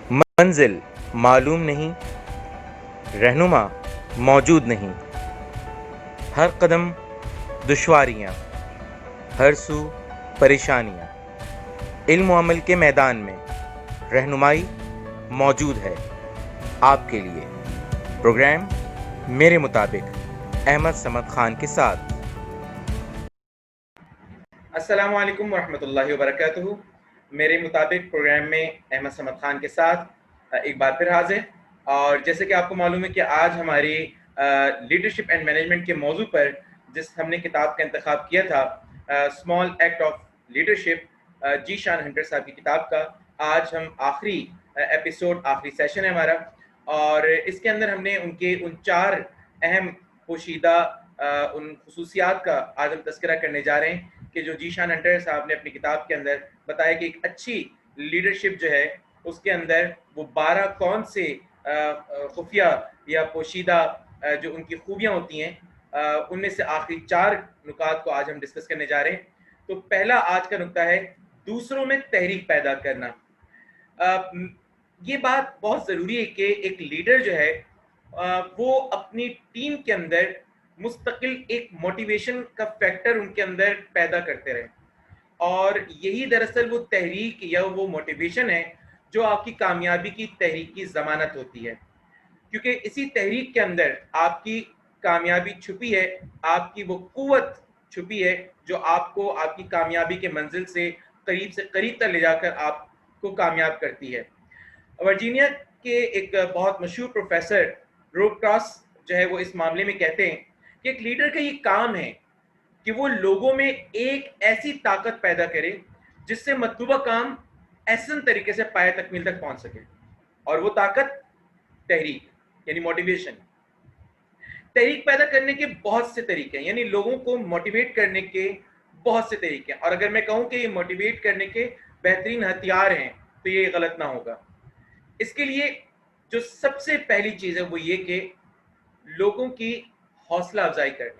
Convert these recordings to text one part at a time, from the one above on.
मंजिल मालूम नहीं, रहनुमा मौजूद नहीं। हर कदम दुश्वारियाँ, हर सू परेशानियाँ। इल्म व अमल के मैदान में रहनुमाई मौजूद है आपके लिए। प्रोग्राम मेरे मुताबिक अहमद समद खान के साथ। अस्सलामु अलैकुम वरहमतुल्लाहि वबरकातुहू। मेरे मुताबिक प्रोग्राम में अहमद समद खान के साथ एक बार फिर हाजिर। और जैसे कि आपको मालूम है कि आज हमारी लीडरशिप एंड मैनेजमेंट के मौजू पर जिस हमने किताब का इंतखाब किया था, small act of leadership, Zeeshan Hunter साहब की किताब का, आज हम आखिरी एपिसोड, आखिरी सेशन है हमारा। और इसके अंदर हमने उनके उन 4 अहम पोशीदा उन खसूसियात का आज हम तज़किरा करने जा रहे हैं कि जो जीशान हंटर साहब ने अपनी किताब के अंदर बताया कि एक अच्छी लीडरशिप जो है उसके अंदर वो 12 कौन से खुफिया या पोशीदा जो उनकी खूबियाँ होती हैं, उनमें से आखिरी 4 नुकात को आज हम डिस्कस करने जा रहे हैं। तो पहला आज का नुक्ता है दूसरों में तहरीक पैदा करना। ये बात बहुत ज़रूरी है कि एक लीडर जो है वो अपनी टीम के अंदर मुस्तकिल एक मोटिवेशन का फैक्टर उनके अंदर पैदा करते रहे। और यही दरअसल वो तहरीक या वो मोटिवेशन है जो आपकी कामयाबी की तहरीक की ज़मानत होती है, क्योंकि इसी तहरीक के अंदर आपकी कामयाबी छुपी है, आपकी वो कुव्वत छुपी है जो आपको आपकी कामयाबी के मंजिल से करीब तक ले जाकर आपको कामयाब करती है। वर्जीनिया के एक बहुत मशहूर प्रोफेसर रोब क्रॉस जो है वो इस मामले में कहते हैं कि एक लीडर का ये काम है कि वो लोगों में एक ऐसी ताकत पैदा करे जिससे मतलूबा काम ऐसे तरीके से पाए तकमील तक पहुंच सके। और वो ताकत तहरीक यानी मोटिवेशन। तहरीक पैदा करने के बहुत से तरीके हैं, यानी लोगों को मोटिवेट करने के बहुत से तरीके हैं। और अगर मैं कहूं कि ये मोटिवेट करने के बेहतरीन हथियार हैं तो ये गलत ना होगा। इसके लिए जो सबसे पहली चीज है वो ये कि लोगों की हौसला अफजाई करना।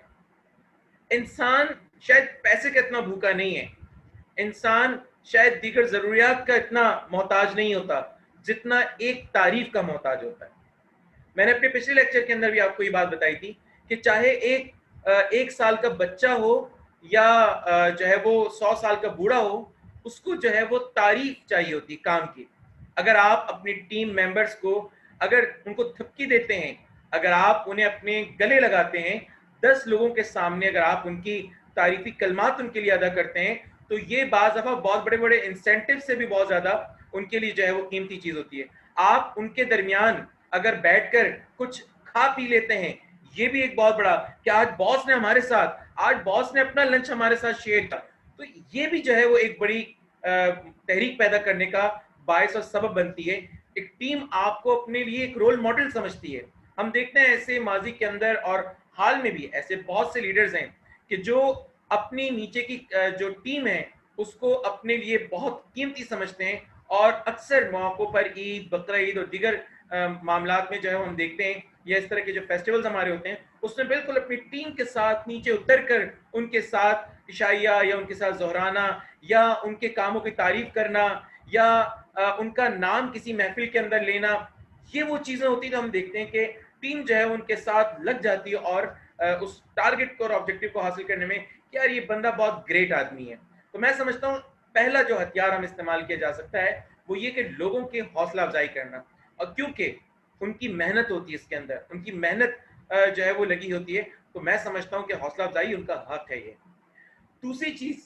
इंसान शायद पैसे का इतना भूखा नहीं है, इंसान शायद दीगर जरूरियात का इतना मोहताज नहीं होता जितना एक तारीफ का मोहताज होता है। मैंने अपने पिछले लेक्चर के अंदर भी आपको ये बात बताई थी कि चाहे एक साल का बच्चा हो या जो है वो 100 साल का बूढ़ा हो, उसको जो है वो तारीफ चाहिए होती काम की। अगर आप अपनी टीम मेंबर्स को अगर उनको थपकी देते हैं, अगर आप उन्हें अपने गले लगाते हैं 10 लोगों के सामने, अगर आप उनकी तारीफी कलमात उनके लिए अदा करते हैं, तो ये बाज़ दफ़ा बहुत बड़े बड़े इंसेंटिव से भी बहुत ज़्यादा उनके लिए जो है वो कीमती चीज़ होती है। आप उनके दरमियान अगर बैठकर कुछ खा पी लेते हैं, ये भी एक बहुत बड़ा कि आज बॉस ने हमारे साथ, आज बॉस ने अपना लंच हमारे साथ शेयर किया, तो ये भी जो है वो एक बड़ी तहरीक पैदा करने का बायस और सबब बनती है। एक टीम आपको अपने लिए एक रोल मॉडल समझती है। हम देखते हैं ऐसे माजी के अंदर और हाल में भी ऐसे बहुत से लीडर्स हैं कि जो अपनी नीचे की जो टीम है उसको अपने लिए बहुत कीमती समझते हैं। और अक्सर मौक़ों पर ईद, बकरा ईद और दीगर मामलात में जो है हम देखते हैं, या इस तरह के जो फेस्टिवल्स हमारे होते हैं उसमें बिल्कुल अपनी टीम के साथ नीचे उतर कर उनके साथ इशाइया या उनके साथ जोहराना या उनके कामों की तारीफ करना या उनका नाम किसी महफिल के अंदर लेना, ये वो चीज़ें होती हैं जो हम देखते हैं कि टीम जो है उनके साथ लग जाती है और उस टारगेट को और ऑब्जेक्टिव को हासिल करने में कि यार ये बंदा बहुत ग्रेट आदमी है। तो मैं समझता हूँ पहला जो हथियार हम इस्तेमाल किया जा सकता है वो ये कि लोगों की हौसला अफजाई करना। और क्योंकि उनकी मेहनत होती है इसके अंदर, उनकी मेहनत जो है वो लगी होती है, तो मैं समझता हूँ कि हौसला अफजाई उनका हक है ये। दूसरी चीज़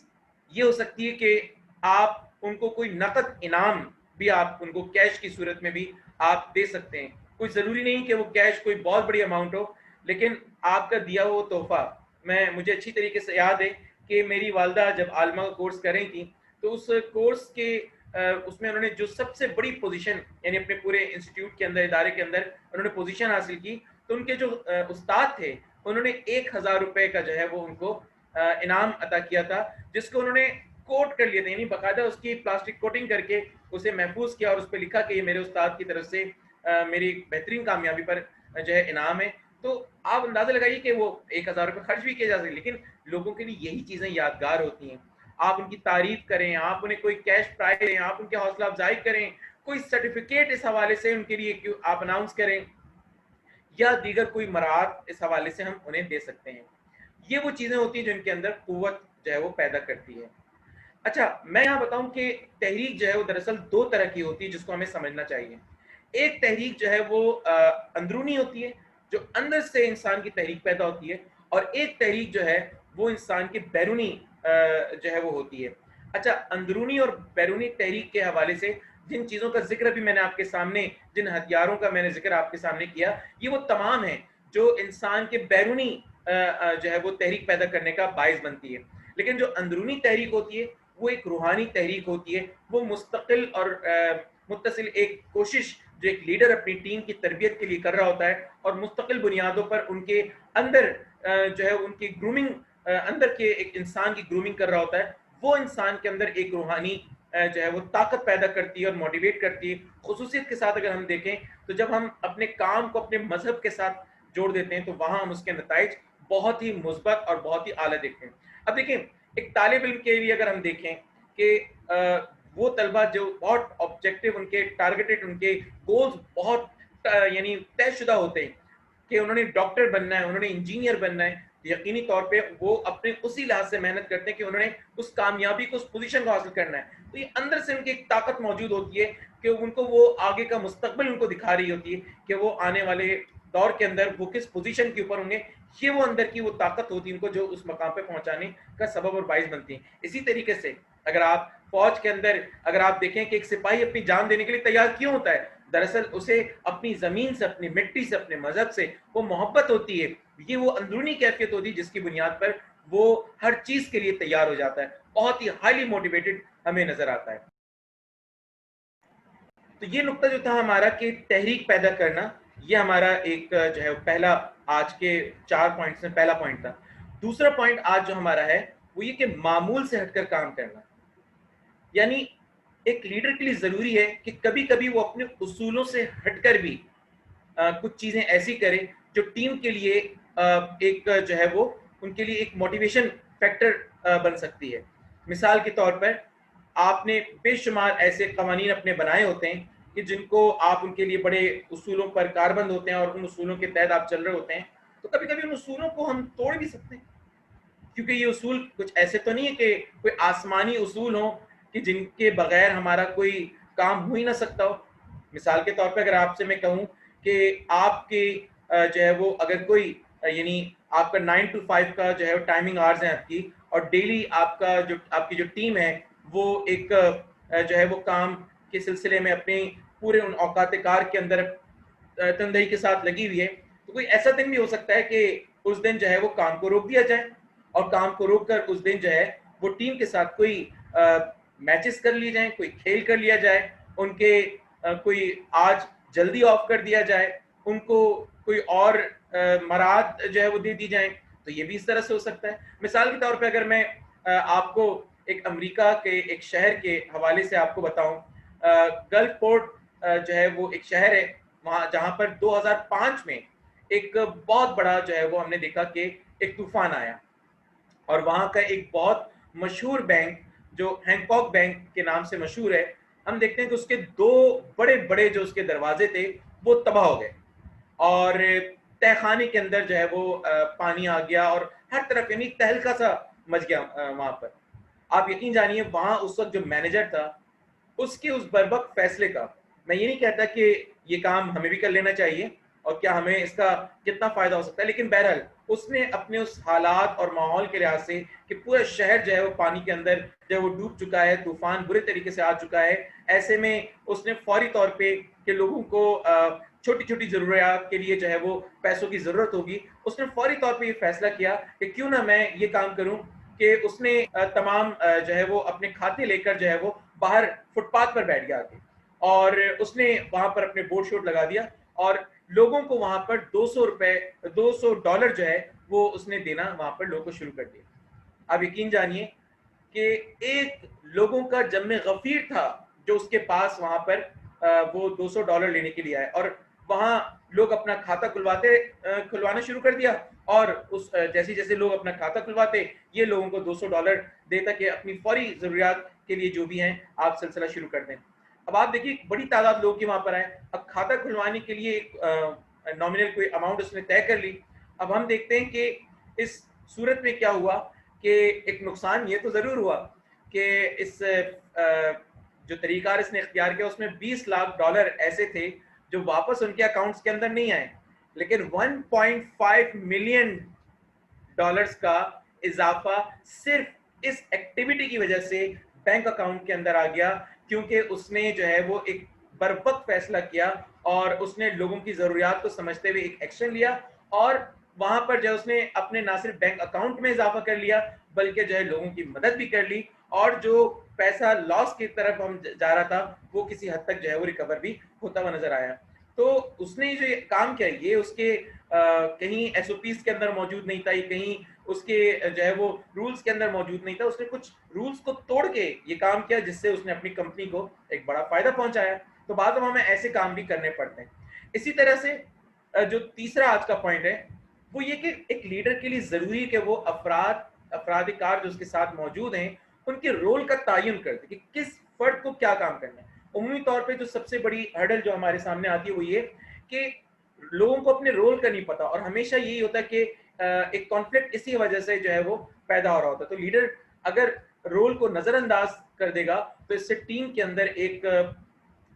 ये हो सकती है कि आप उनको कोई नकद इनाम भी आप उनको कैश की सूरत में भी आप दे सकते हैं। कोई ज़रूरी नहीं कि वो कैश कोई बहुत बड़ी अमाउंट हो, लेकिन आपका दिया हुआ तोहफ़ा, मुझे अच्छी तरीके से याद है कि मेरी वालदा जब आलिमा का कोर्स कर रही थी, तो उस कोर्स के उसमें उन्होंने जो सबसे बड़ी पोजीशन यानी अपने पूरे इंस्टीट्यूट के अंदर, इदारे के अंदर उन्होंने पोजीशन हासिल की, तो उनके जो उस्ताद थे उन्होंने 1000 रुपए का जो है वो उनको इनाम अता किया था, जिसको उन्होंने कोट कर लिया था, यानी बाकायदा उसकी प्लास्टिक कोटिंग करके उसे महफूज किया और उस पर लिखा कि ये मेरे उस्ताद की तरफ से मेरी बेहतरीन कामयाबी पर जो है इनाम है। तो आप अंदाजा लगाइए कि वो 1000 रुपये खर्च भी किए जा सकते, लेकिन लोगों के लिए यही चीज़ें यादगार होती हैं। आप उनकी तारीफ करें, आप उन्हें कोई कैश प्राइज दें, आप उनकी हौसला अफजाई करें, कोई सर्टिफिकेट इस हवाले से उनके लिए क्यों आप अनाउंस करें, या दीगर कोई मराहत इस हवाले से हम उन्हें दे सकते हैं। ये वो चीज़ें होती हैं जो इनके अंदर क़ुव्वत जो है वो पैदा करती है। अच्छा, मैं यहाँ बताऊँ कि तहरीक जो है वो दरअसल 2 तरह की होती है जिसको हमें समझना चाहिए। एक तहरीक जो है वो अंदरूनी होती है, जो अंदर से इंसान की तहरीक पैदा होती है, और एक तहरीक जो है वो इंसान की बैरूनी जो है वो होती है। अच्छा, अंदरूनी और बैरूनी तहरीक के हवाले से जिन चीज़ों का ज़िक्र भी मैंने आपके सामने, जिन हथियारों का मैंने ज़िक्र आपके सामने किया, ये वो तमाम हैं जो इंसान के बैरूनी जो है वो तहरीक पैदा करने का बाइस बनती है। लेकिन जो अंदरूनी तहरीक होती है वो एक रूहानी तहरीक होती है, वो मुस्तकिल और मुत्तसिल एक कोशिश जो एक लीडर अपनी टीम की तरबियत के लिए कर रहा होता है, और मुस्तकिल बुनियादों पर उनके अंदर जो है उनकी ग्रूमिंग, अंदर के एक इंसान की ग्रूमिंग कर रहा होता है। वो इंसान के अंदर एक रूहानी जो है वो ताकत पैदा करती है और मोटिवेट करती है। खुसूसियत के साथ अगर हम देखें तो जब हम अपने काम को अपने मजहब के साथ जोड़ देते हैं तो वहाँ हम उसके नताइज बहुत ही मुस्बत और बहुत ही आला देखते हैं। अब देखें, एक तालिब इल्म के लिए अगर हम देखें कि वो तलबा जो बहुत ऑब्जेक्टिव, उनके टारगेटेड, उनके गोल्स बहुत यानी तयशुदा होते हैं कि उन्होंने डॉक्टर बनना है, उन्होंने इंजीनियर बनना है, यकीनी तौर पे वो अपने उसी लिहाज से मेहनत करते हैं कि उन्होंने उस कामयाबी को, उस पोजीशन को हासिल करना है। तो ये अंदर से उनकी एक ताकत मौजूद होती है कि उनको वो आगे का मुस्तकबिल उनको दिखा रही होती है कि वो आने वाले दौर के अंदर वो किस पोजीशन के ऊपर होंगे। ये वो अंदर की वो ताकत होती है उनको जो उस मकाम पे पहुंचाने का सबब और बाइस बनती है। इसी तरीके से अगर आप फौज के अंदर अगर आप देखें कि एक सिपाही अपनी जान देने के लिए तैयार क्यों होता है, दरअसल उसे अपनी जमीन से, अपनी मिट्टी से, अपने मजहब से वो मोहब्बत होती है। ये वो अंदरूनी कैफियत होती है जिसकी बुनियाद पर वो हर चीज के लिए तैयार हो जाता है, बहुत ही हाईली मोटिवेटेड हमें नजर आता है। तो ये नुक्ता जो था हमारा कि तहरीक पैदा करना, ये हमारा एक जो है पहला, आज के 4 पॉइंट्स में पहला पॉइंट था। दूसरा पॉइंट आज जो हमारा है वो ये कि मामूल से हटकर काम करना। यानी एक लीडर के लिए ज़रूरी है कि कभी-कभी वो अपने उसूलों से हटकर भी कुछ चीज़ें ऐसी करे जो टीम के लिए एक जो है वो उनके लिए एक मोटिवेशन फैक्टर बन सकती है। मिसाल के तौर पर आपने बेशुमार ऐसे कवानीन अपने बनाए होते हैं कि जिनको आप उनके लिए बड़े उसूलों पर कारबंद होते हैं और उन उसूलों के तहत आप चल रहे होते हैं। तो कभी-कभी उन उसूलों को हम तोड़ भी सकते हैं, क्योंकि ये उसूल कुछ ऐसे तो नहीं है कि कोई आसमानी उसूल हो कि जिनके बगैर हमारा कोई काम हो ही ना सकता हो। मिसाल के तौर पे अगर आपसे मैं कहूँ कि आपके जो है वो अगर कोई यानी आपका 9 टू 5 का जो है वो टाइमिंग आवर्स हैं आपकी, और डेली आपका जो आपकी जो टीम है वो एक जो है वो काम के सिलसिले में अपने पूरे उन औकात कार के अंदर तनदेही के साथ लगी हुई है, तो कोई ऐसा दिन भी हो सकता है कि उस दिन जो है वो काम को रोक दिया जाए, और काम को रोक कर उस दिन जो है वो टीम के साथ कोई मैचेस कर लिए जाएँ, कोई खेल कर लिया जाए, उनके कोई आज जल्दी ऑफ कर दिया जाए, उनको कोई और मराहत जो है वो दे दी जाए। तो ये भी इस तरह से हो सकता है। मिसाल के तौर पे अगर मैं आपको एक अमेरिका के एक शहर के हवाले से आपको बताऊँ, गल्फ पोर्ट जो है वो एक शहर है, वहाँ जहाँ पर 2005 में एक बहुत बड़ा जो है वो हमने देखा कि एक तूफान आया, और वहाँ का एक बहुत मशहूर बैंक जो हैंकॉक बैंक के नाम से मशहूर है, हम देखते हैं कि उसके 2 बड़े-बड़े जो उसके दरवाजे थे वो तबाह हो गए, और तहखाने के अंदर जो है वो पानी आ गया, और हर तरफ यानी तहलका सा मच गया वहाँ पर। आप यकीन जानिए वहाँ उस वक़्त जो मैनेजर था, उसके उस बर्बक फैसले का, मैं ये नहीं कहता कि ये काम हमें भी कर लेना चाहिए और क्या हमें इसका कितना फ़ायदा हो सकता है, लेकिन बहरहाल उसने अपने उस हालात और माहौल के लिहाज से कि पूरा शहर जो है वो पानी के अंदर जो है वो डूब चुका है, तूफ़ान बुरे तरीके से आ चुका है, ऐसे में उसने फ़ौरी तौर पे कि लोगों को छोटी-छोटी ज़रूरियात के लिए जो है वो पैसों की ज़रूरत होगी, उसने फ़ौरी तौर पे ये फ़ैसला किया कि क्यों ना मैं ये काम करूँ कि उसने तमाम जो है वो अपने खाते लेकर जो है वो बाहर फुटपाथ पर बैठ गया आके, और उसने वहाँ पर अपने बोर्ड शोर्ड लगा दिया, और लोगों को वहाँ पर $200 जो है वो उसने देना वहाँ पर लोगों को शुरू कर दिया। आप यकीन जानिए कि एक लोगों का जम्मे गफ़ीर था जो उसके पास वहाँ पर वो $200 लेने के लिए आए, और वहाँ लोग अपना खाता खुलवाना शुरू कर दिया, और उस जैसे-जैसे लोग अपना खाता खुलवाते, ये लोगों को $200 देता कि अपनी फ़ौरी ज़रूरियात के लिए जो भी हैं आप सिलसिला शुरू कर दें। अब आप देखिए बड़ी तादाद लोग की वहां पर आए, अब खाता खुलवाने के लिए एक नॉमिनल कोई अमाउंट उसने तय कर ली। अब हम देखते हैं कि इस सूरत में क्या हुआ कि एक नुकसान ये तो जरूर हुआ कि इस जो तरीका इसने इख्तियार किया उसमें 20 लाख डॉलर ऐसे थे जो वापस उनके अकाउंट्स के अंदर नहीं आए, लेकिन 1.5 मिलियन डॉलर्स का इजाफा सिर्फ इस एक्टिविटी की वजह से बैंक अकाउंट के अंदर आ गया, क्योंकि उसने जो है वो एक बरवक्त फैसला किया और उसने लोगों की जरूरियात को समझते हुए एक एक्शन लिया, और वहां पर जो उसने अपने ना सिर्फ बैंक अकाउंट में इजाफा कर लिया बल्कि जो है लोगों की मदद भी कर ली, और जो पैसा लॉस की तरफ हम जा रहा था वो किसी हद तक जो है वो रिकवर भी होता हुआ नजर आया। तो उसने जो काम किया ये उसके कहीं एसओपीज के अंदर मौजूद नहीं था, कहीं उसके जो है वो रूल्स के अंदर मौजूद नहीं था, उसने कुछ रूल्स को तोड़ के ये काम किया जिससे उसने अपनी कंपनी को एक बड़ा फायदा पहुंचाया। तो बाद में हमें ऐसे काम भी करने पड़ते हैं। इसी तरह से जो तीसरा आज का पॉइंट है वो ये कि एक लीडर के लिए जरूरी है कि वो अफराधिकार जो उसके साथ मौजूद हैं उनके रोल का तयन करते कि किस फर्द को क्या काम करना है। उमूमी तौर पे जो सबसे बड़ी हर्डल जो हमारे सामने आती है वो ये कि लोगों को अपने रोल का नहीं पता, और हमेशा यही होता है कि एक कॉन्फ्लिक्ट इसी वजह से जो है वो पैदा हो रहा होता है। तो लीडर अगर रोल को नजरअंदाज कर देगा तो इससे टीम के अंदर एक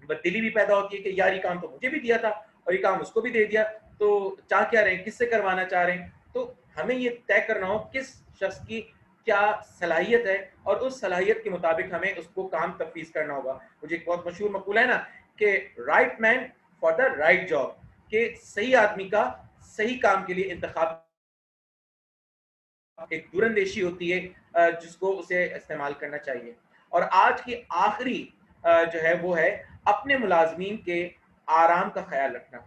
बददिली भी पैदा होती है कि यार ये काम तो मुझे भी दिया था और ये काम उसको भी दे दिया, तो चाह क्या रहे हैं, किससे करवाना चाह रहे हैं। तो हमें ये तय करना हो किस शख्स की क्या सलाहियत है और उस सलाहियत के मुताबिक हमें उसको काम तफवीज करना होगा। मुझे एक बहुत मशहूर मकूल है ना कि right man for the right job, कि सही आदमी का सही काम के लिए इंतखाब एक दूरंदेशी होती है जिसको उसे इस्तेमाल करना चाहिए। और आज की आखिरी जो है वो है अपने मुलाजमीन के आराम का ख्याल रखना।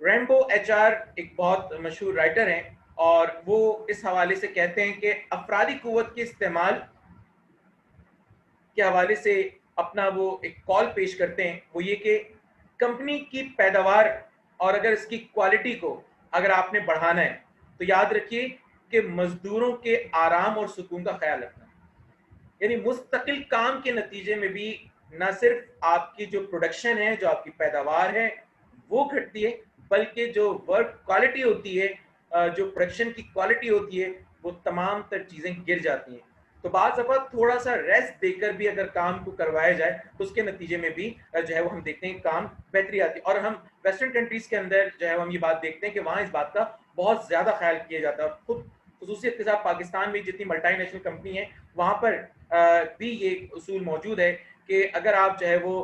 रैम्बो एचआर एक बहुत मशहूर राइटर हैं और वो इस हवाले से कहते हैं कि अफरादी कुव्वत के इस्तेमाल के हवाले से अपना वो एक कॉल पेश करते हैं, वो ये कि कंपनी की पैदावार और अगर इसकी क्वालिटी को अगर आपने बढ़ाना है तो याद रखिए कि मजदूरों के आराम और सुकून का ख्याल रखना, यानी मुस्तकिल काम के नतीजे में भी न सिर्फ आपकी जो प्रोडक्शन है, जो आपकी पैदावार है वो घटती है, बल्कि जो वर्क क्वालिटी होती है, जो प्रोडक्शन की क्वालिटी होती है, वो तमाम तर चीज़ें गिर जाती हैं। तो बाज़ दफ़ा थोड़ा सा रेस्ट देकर भी अगर काम को करवाया जाए तो उसके नतीजे में भी जो है वो हम देखते हैं काम बेहतरी आती है। और हम वेस्टर्न कंट्रीज़ के अंदर जो है हम ये बात देखते हैं कि वहाँ इस बात का बहुत ज़्यादा ख्याल किया जाता है। और खुद खसूसियत के साथ पाकिस्तान में जितनी मल्टीनेशनल कंपनी है वहाँ पर भी ये उसूल मौजूद है कि अगर आप जो है वो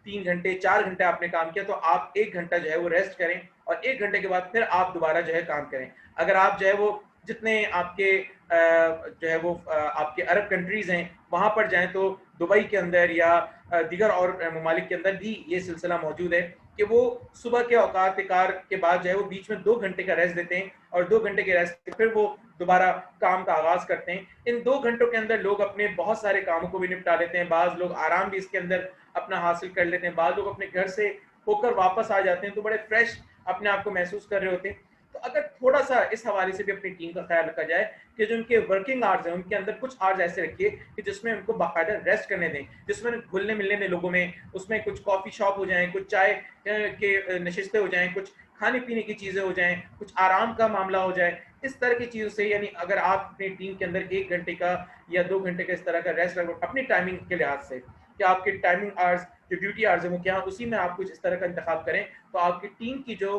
3 घंटे 4 घंटे आपने काम किया तो आप 1 घंटा जो है वो रेस्ट करें और 1 घंटे के बाद फिर आप दोबारा जो है काम करें। अगर आप जो है वो जितने आपके जो है वो आपके अरब कंट्रीज हैं वहाँ पर जाएं तो दुबई के अंदर या दीगर और ममालिक के अंदर भी ये सिलसिला मौजूद है कि वो सुबह के औकात कार के बाद जो है वो बीच में 2 घंटे का रेस्ट देते हैं और 2 घंटे के रेस्ट फिर वो दोबारा काम का आगाज करते हैं। इन 2 घंटों के अंदर लोग अपने बहुत सारे कामों को भी निपटा लेते हैं, बाज लोग आराम भी इसके अंदर अपना हासिल कर लेते हैं, बाज लोग अपने घर से होकर वापस आ जाते हैं तो बड़े फ्रेश अपने आप को महसूस कर रहे होते हैं। तो अगर थोड़ा सा इस हवाले से भी अपनी टीम का ख्याल रखा जाए कि जो उनके वर्किंग आवर्स हैं उनके अंदर कुछ आवर्स ऐसे रखिए कि जिसमें उनको बाकायदा रेस्ट करने दें, जिसमें घुलने मिलने में लोगों में उसमें कुछ कॉफ़ी शॉप हो जाएं, कुछ चाय के नशिस्तें हो जाएं, कुछ खाने पीने की चीज़ें हो जाएं, कुछ आराम का मामला हो जाए, इस तरह की चीज़ों से। यानी अगर आप अपनी टीम के अंदर 1 घंटे का या 2 घंटे का इस तरह का रेस्ट रखो अपनी टाइमिंग के लिहाज से कि आपके टाइमिंग आवर्स जो ड्यूटी आवर्स है वो क्या, उसी में आप कुछ इस तरह का इंतखाब करें तो आपकी टीम की जो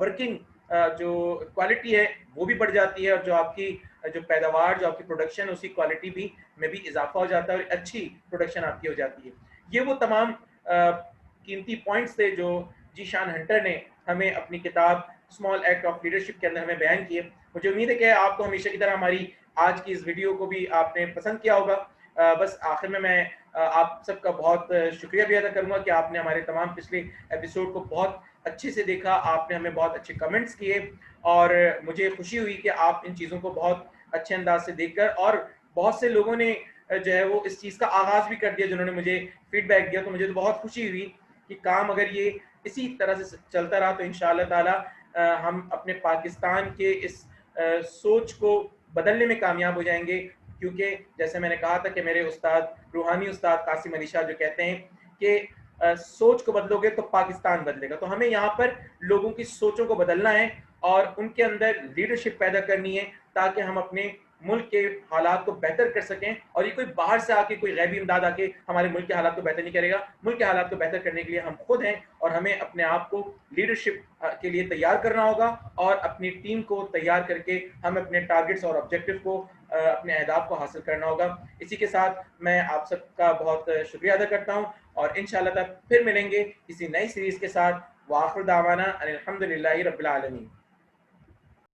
वर्किंग जो क्वालिटी है वो भी बढ़ जाती है और जो आपकी जो पैदावार जो आपकी प्रोडक्शन है उसकी क्वालिटी भी में भी इजाफा हो जाता है और अच्छी प्रोडक्शन आपकी हो जाती है। ये वो तमाम कीमती पॉइंट्स थे जो जीशान हंटर ने हमें अपनी किताब स्मॉल एक्ट ऑफ लीडरशिप के अंदर हमें बयान किए। मुझे उम्मीद है कि आपको हमेशा की तरह हमारी आज की इस वीडियो को भी आपने पसंद किया होगा। बस आखिर में मैं आप सबका बहुत शुक्रिया भी अदा करूंगा कि आपने हमारे तमाम पिछले एपिसोड को बहुत अच्छे से देखा, आपने हमें बहुत अच्छे कमेंट्स किए और मुझे खुशी हुई कि आप इन चीज़ों को बहुत अच्छे अंदाज से देखकर, और बहुत से लोगों ने जो है वो इस चीज़ का आगाज़ भी कर दिया जिन्होंने मुझे फीडबैक दिया। तो मुझे तो बहुत खुशी हुई कि काम अगर ये इसी तरह से चलता रहा तो इंशाअल्लाह ताला हम अपने पाकिस्तान के इस सोच को बदलने में कामयाब हो जाएंगे। क्योंकि जैसे मैंने कहा था कि मेरे उस्ताद, रूहानी उस्ताद कासिम अली शाह जो कहते हैं कि सोच को बदलोगे तो पाकिस्तान बदलेगा। तो हमें यहाँ पर लोगों की सोचों को बदलना है और उनके अंदर लीडरशिप पैदा करनी है ताकि हम अपने मुल्क के हालात को बेहतर कर सकें। और ये कोई बाहर से आके, कोई गैबी इमदाद आके हमारे मुल्क के हालात को बेहतर नहीं करेगा। मुल्क के हालात को बेहतर करने के लिए हम खुद हैं और हमें अपने आप को लीडरशिप के लिए तैयार करना होगा और अपनी टीम को तैयार करके हम अपने टारगेट्स और ऑब्जेक्टिव को, अपने अहदाफ को हासिल करना होगा। इसी के साथ मैं आप सबका बहुत शुक्रिया अदा करता हूँ और इंशाअल्लाह फिर मिलेंगे किसी नई सीरीज के साथ। वाखिर दावाना अनिल हम्दुलिल्लाहि रब्बिल आलमीन।